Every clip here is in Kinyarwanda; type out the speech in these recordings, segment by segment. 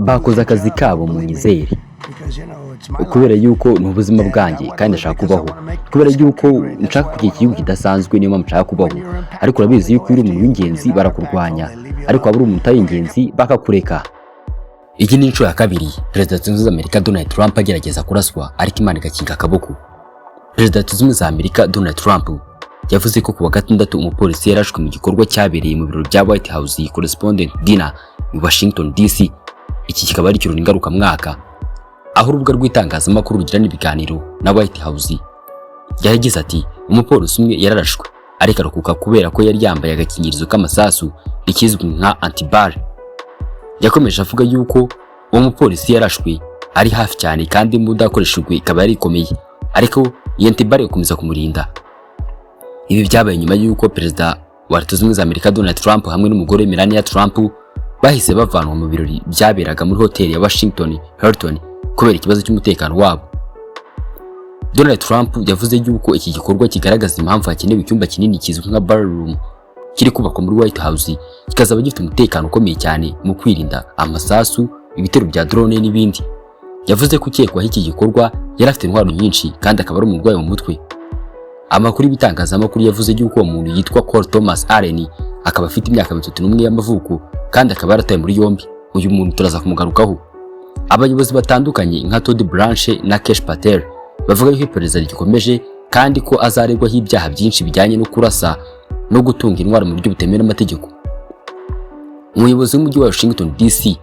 bakoze akazi kabo mu nyizere, kubera yuko ni ubuzima bwanjye kandi ndashaka kubaho, kubera yuko nshaka kugira igihugu kidasanzwe, niyo mpamvu nshaka kubaho. Ariko urabizi yuko uri umuntu w'ingenzi barakurwanya, ariko waba uri umuntu utari ingenzi bakakureka. Iyi ni inshuro ya kabiri Perezida Zunze Ubumwe za Amerika Donald Trump agerageza kuraswa, ariko Imana igakinga akaboko. Perezida Zunze Ubumwe za Amerika Donald Trump yavuze ko kuwa gatandatu umupolisi yarashwe mu gikorwa cyabereye mu biro bya White House Correspondent Dinner i Washington DC. Iki kikaba ari ikirori ngarukamwaka aho urubuga rw'itangazamakuru rugirana ibiganiro na White House. Yagize ati umupolisi umwe yararashwe ariko arokoka kubera ko yari yambaye agakingirizo k'amasasu ikizwi nka antibar. Yakomeje avuga yuko uwo mupolisi yarashwe ari hafi cyane kandi imbunda yakoreshejwe ikaba yari ikomeye, ariko iyi antibar ikomeza kumurinda. Ibi byabaye nyuma y'uko Perezida wa Leta Zunze Ubumwe za Amerika Donald Trump hamwe n'umugore Melania Trump bahise bavanwa mu birori byaberaga muri hoteli ya Washington Hilton kubera ikibazo cy'umutekano wabo. Donald Trump yavuze yuko iki gikorwa kigaragaza impamvu hakenewe icyumba kinini kizwi nka ballroom kiri kubakwa muri White House, kikazaba gifite umutekano ukomeye cyane mu kwirinda amasasu, ibitero bya drone n'ibindi. Yavuze ko ukekwaho iki gikorwa yari afite intwaro nyinshi kandi akaba ari umurwayi mu mutwe. Amakuru y'ibitangazamakuru yavuze yuko uwo muntu yitwa Cole Thomas Allen, akaba afite imyaka 31 y'amavuko kandi akaba yarataye muri yombi. Uyu muntu turaza kumugarukaho. Abayobozi batandukanye nka Todd Blanche na Kesh Patel bavuga yuko iperereza rigikomeje kandi ko azaregwaho ibyaha byinshi bijyanye no kurasa no gutunga intwaro mu buryo butemewe n'amategeko. Umuyobozi w'umujyi wa Washington DC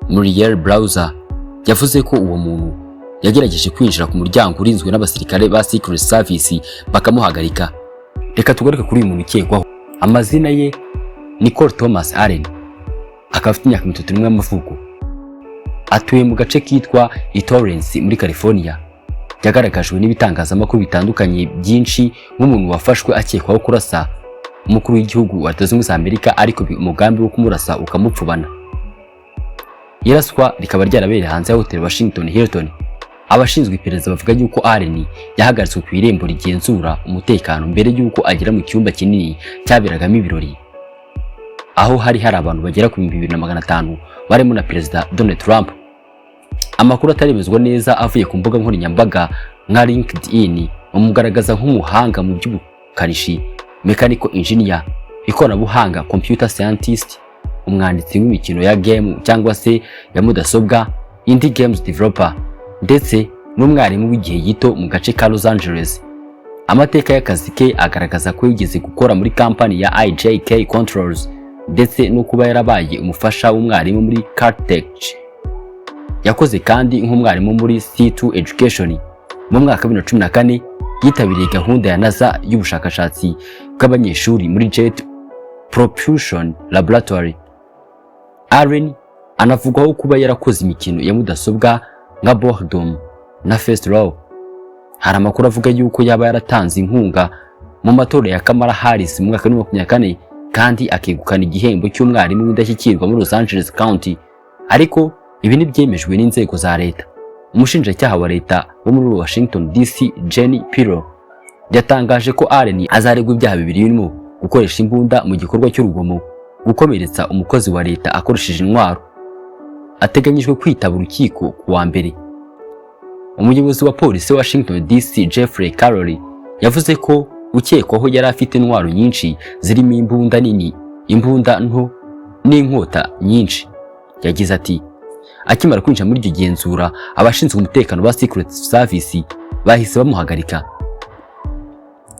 Muriel Bowser yavuze ko uwo muntu yagerageje kwinjira ku muryango urinzwe n'abasirikare ba Secret Service bakamuhagarika. Reka tugaruke kuri uyu muntu ukekwaho. Amazina ye ni Cole Thomas Allen, akaba afite imyaka 31 y'amavuko. Atuye mu gace kitwa Torrance muri California. Yagaragajwe n'ibitangazamakuru bitandukanye byinshi nk'umuntu wafashwe akekwaho kurasa umukuru w'igihugu wa Leta Zunze Ubumwe za Amerika, ariko umugambi wo kumurasa ukamupfubana. Iraswa rikaba ryarabereye hanze ya Hotel Washington Hilton. Abashinzwe iperereza bavuga yuko Allen yahagaritswe ku irembo rigenzura umutekano mbere yuko agera mu cyumba kinini cyaberagamo ibirori, aho hari abantu bagera ku 2500 barimo na Perezida Donald Trump. Amakuru ataremezwa neza avuye ku mbuga nkoranyambaga nka LinkedIn umugaragaza nk'umuhanga mu by'ubukanishi, mechanical engineer, ikoranabuhanga, computer scientist, umwanditsi w'imikino ya game cyangwa se ya mudasobwa, indie games developer, ndetse n'umwarimu w'igihe gito mu gace ka Los Angeles. Amateka y'akazi ke agaragaza ko yigeze gukora muri kampani ya IJK Controls ndetse no kuba yarabaye umufasha w'umwarimu muri Caltech. Yakoze kandi nk'umwarimu muri C2 Education. Mu mwaka wa 2014 yitabiriye gahunda ya NASA y'ubushakashatsi bw'abanyeshuri muri Jet Propulsion Laboratory. Allen anavugwaho kuba yarakoze imikino ya mudasobwa nka Boredom na First Row. Hari amakuru avuga yuko yaba yaratanze inkunga mu matora ya Kamala Harris mu mwaka wa 2024 kandi akegukana igihembo cy'umwarimu w'indashyikirwa muri Los Angeles County, ariko ibi ntibyemejwe n'inzego za leta. Umushinjacyaha wa leta wo muri Washington DC Jenny Pirro yatangaje ko Allen azaregwa ibyaha bibiri birimo gukoresha imbunda mu gikorwa cy'urugomo, gukomeretsa umukozi wa leta akoresheje intwaro. Ateganyijwe kwitaba urukiko kuwa mbere. Umuyobozi wa polisi wa Washington DC Jeffrey Carroll yavuze ko ukekwaho yari afite intwaro nyinshi zirimo imbunda nini, imbunda nto n'inkota nyinshi. Yagize ati akimara kwinjira muri iryo genzura, abashinzwe umutekano ba Secret Service bahise bamuhagarika.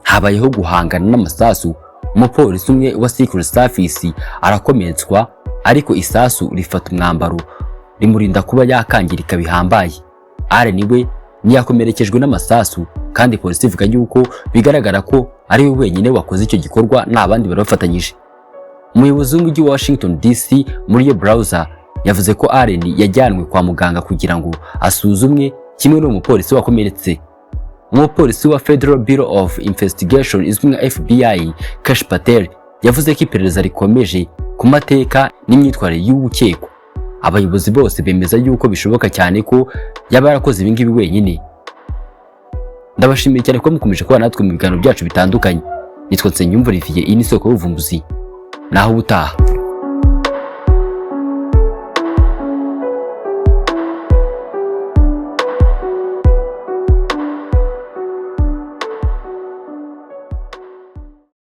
Habayeho guhangana n'amasasu. Umupolisi umwe wa Secret Service arakometswa, ariko isasu rifata umwambaro rimurinda kuba yakangirika bihambaye. Allen we niyakomerekejwe n'amasasu kandi polisi ivuga yuko bigaragara ko ari we wenyine wakoze icyo gikorwa nta bandi bari bafatanyije. Umuyobozi w'umujyi wa Washington DC Muriel Bowser yavuze ko Allen yajyanwe kwa muganga kugira ngo asuzumwe kimwe n'umupolisi wakomeretse. Umupolisi wa Federal Bureau of Investigation izwi nka FBI Kesh Patel yavuze ko iperereza rikomeje ku mateka n'imyitwarire y'ubukekwa. Abayobozi bose bemeza yuko bishoboka cyane ko yaba yarakoze ibi ngibi wenyine. Ndabashimiye cyane ko mukomeje kubana natwe mu biganiro byacu bitandukanye. Nitwa Nsengiyumva Olivier, iyi ni Isoko y'Ubuvumbuzi. Naho ubutaha.